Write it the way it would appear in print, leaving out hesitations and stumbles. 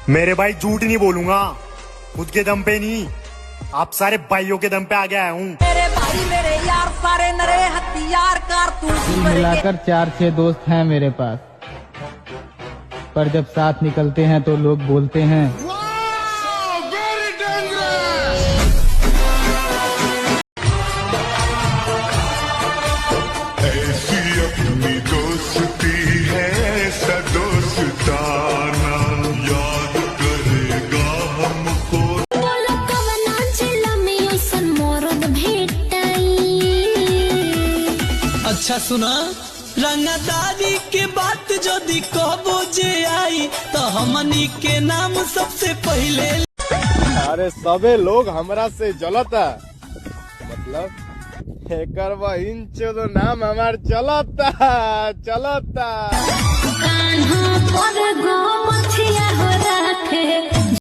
मेरे भाई झूठ नहीं बोलूंगा, खुद के दम पे नहीं, आप सारे भाइयों के दम पे आगे आया हूँ। मेरे भाई मेरे यार सारे नरे हथियार कारतूस मिलाकर 4-6 दोस्त हैं मेरे पास, पर जब साथ निकलते हैं तो लोग बोलते हैं ऐसी अपनी दोस्ती है सदोस्ताना, याद करेगा हमको। अच्छा सुना, रंगदारी के बात जदि कबो जे आई तो हमनी के नाम सबसे पहले। अरे सबे लोग हमरा से जलता, मतलब एकर इंच तो नाम हमार चलता चलता। कान्हा पर गो मछिया हो